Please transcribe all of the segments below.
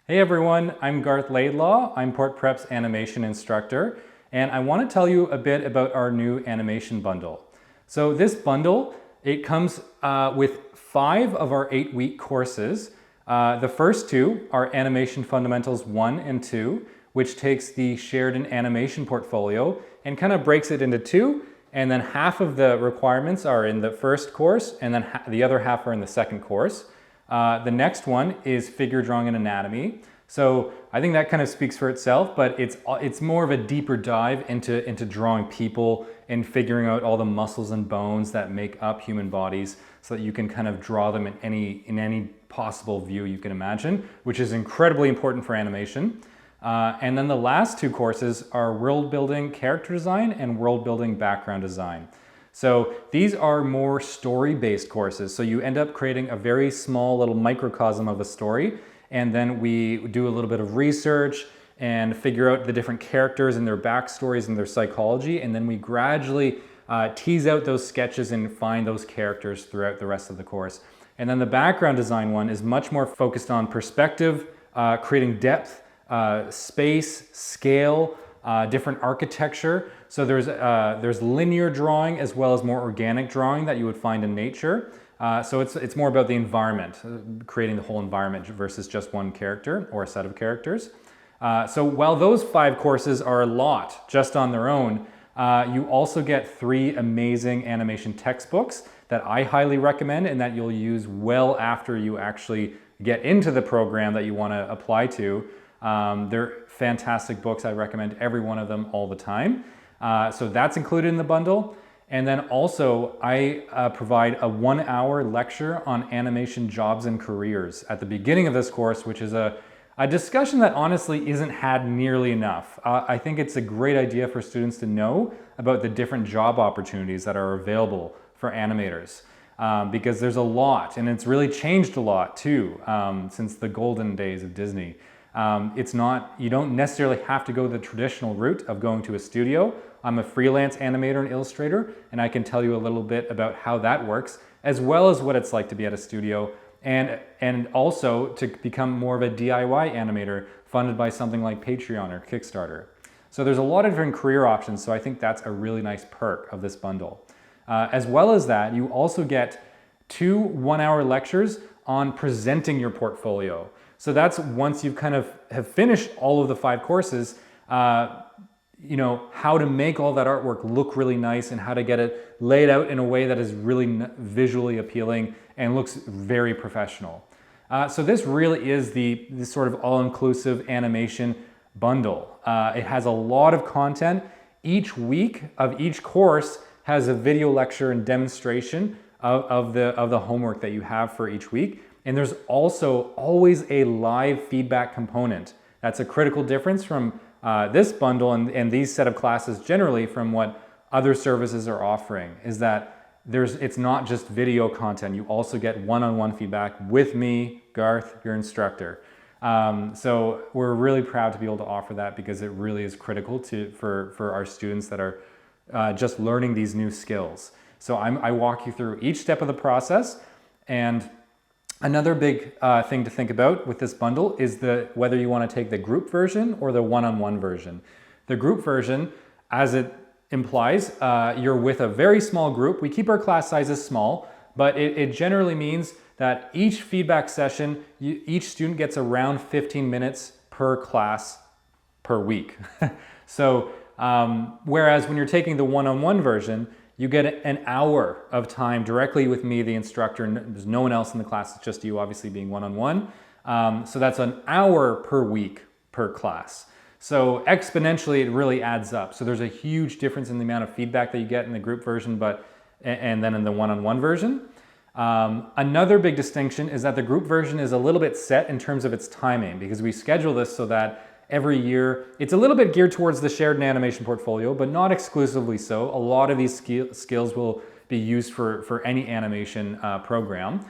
Hey everyone, I'm Garth Laidlaw. I'm PortPrep's animation instructor, and I want to tell you a bit about our new animation bundle. So this bundle, it comes with 5 of our 8-week courses. The first 2 are Animation Fundamentals 1 and 2, which takes the Sheridan animation portfolio and kind of breaks it into 2, and then half of the requirements are in the first course, and then the other half are in the second course. The next one is Figure Drawing and Anatomy. So I think that kind of speaks for itself, but it's more of a deeper dive into drawing people and figuring out all the muscles and bones that make up human bodies so that you can kind of draw them in any possible view you can imagine, which is incredibly important for animation. And then the last 2 courses are World Building Character Design and World Building Background Design. So these are more story-based courses. So you end up creating a very small little microcosm of a story, and then we do a little bit of research and figure out the different characters and their backstories and their psychology, and then we gradually tease out those sketches and find those characters throughout the rest of the course. And then the background design one is much more focused on perspective, creating depth, space, scale, different architecture. So there's linear drawing as well as more organic drawing that you would find in nature. So it's more about the environment, creating the whole environment versus just one character or a set of characters. So while those 5 courses are a lot just on their own, you also get 3 amazing animation textbooks that I highly recommend and that you'll use well after you actually get into the program that you want to apply to. They're fantastic books. I recommend every one of them all the time. So that's included in the bundle. And then also I provide a 1-hour lecture on animation jobs and careers at the beginning of this course, which is a discussion that honestly isn't had nearly enough. I think it's a great idea for students to know about the different job opportunities that are available for animators. Because there's a lot, and it's really changed a lot too since the golden days of Disney. You don't necessarily have to go the traditional route of going to a studio. I'm a freelance animator and illustrator, and I can tell you a little bit about how that works, as well as what it's like to be at a studio, and also to become more of a DIY animator funded by something like Patreon or Kickstarter. So there's a lot of different career options, so I think that's a really nice perk of this bundle. As well as that, you also get 2 1-hour lectures on presenting your portfolio. So that's once you've kind of have finished all of the 5 courses, how to make all that artwork look really nice and how to get it laid out in a way that is really visually appealing and looks very professional. So this really is the sort of all-inclusive animation bundle. It has a lot of content. Each week of each course has a video lecture and demonstration of the homework that you have for each week. And there's also always a live feedback component. That's a critical difference from this bundle and these set of classes generally from what other services are offering, is that it's not just video content. You also get one-on-one feedback with me, Garth, your instructor. So we're really proud to be able to offer that because it really is critical for our students that are just learning these new skills. So I walk you through each step of the process. And another big thing to think about with this bundle is whether you want to take the group version or the one-on-one version. The group version, as it implies, you're with a very small group. We keep our class sizes small, but it generally means that each feedback session, each student gets around 15 minutes per class per week. So whereas when you're taking the one-on-one version, you get an hour of time directly with me, the instructor, and there's no one else in the class, it's just you, obviously being one-on-one. So that's an hour per week per class. So exponentially, it really adds up. So there's a huge difference in the amount of feedback that you get in the group version, and then in the one-on-one version. Another big distinction is that the group version is a little bit set in terms of its timing, because we schedule this so that every year, it's a little bit geared towards the Sheridan animation portfolio, but not exclusively so. A lot of these skills will be used for any animation program.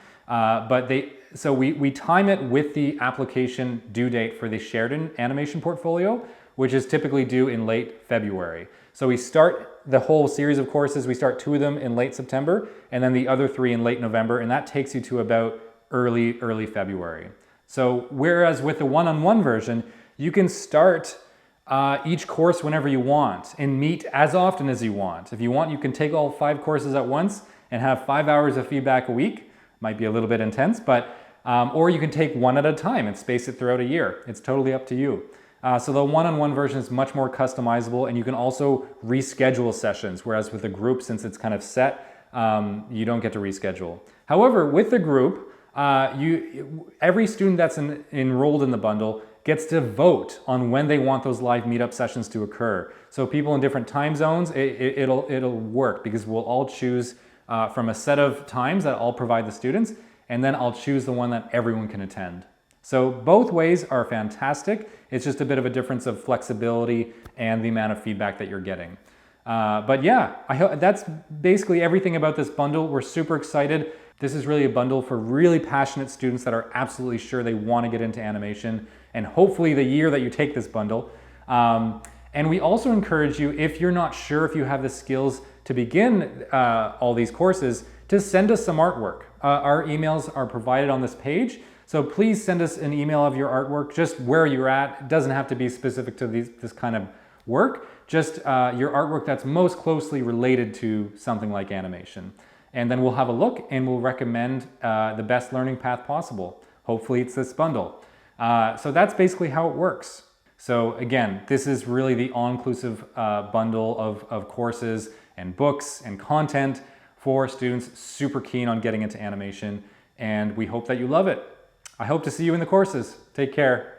So we time it with the application due date for the Sheridan animation portfolio, which is typically due in late February. So we start the whole series of courses, we start 2 of them in late September, and then the other 3 in late November, and that takes you to about early February. So whereas with the one-on-one version, you can start each course whenever you want and meet as often as you want. If you want, you can take all 5 courses at once and have 5 hours of feedback a week. Might be a little bit intense, but or you can take one at a time and space it throughout a year. It's totally up to you. So the one-on-one version is much more customizable, and you can also reschedule sessions, whereas with the group, since it's kind of set, you don't get to reschedule. However, with the group, every student that's enrolled in the bundle gets to vote on when they want those live meetup sessions to occur. So people in different time zones, it'll work because we'll all choose from a set of times that I'll provide the students, and then I'll choose the one that everyone can attend. So both ways are fantastic. It's just a bit of a difference of flexibility and the amount of feedback that you're getting. But yeah, that's basically everything about this bundle. We're super excited. This is really a bundle for really passionate students that are absolutely sure they want to get into animation, and hopefully the year that you take this bundle. And we also encourage you, if you're not sure if you have the skills to begin all these courses, to send us some artwork. Our emails are provided on this page, so please send us an email of your artwork, just where you're at. It doesn't have to be specific to this kind of work, just your artwork that's most closely related to something like animation. And then we'll have a look and we'll recommend the best learning path possible. Hopefully it's this bundle. So that's basically how it works. So again, this is really the all-inclusive bundle of courses and books and content for students super keen on getting into animation, and we hope that you love it. I hope to see you in the courses. Take care.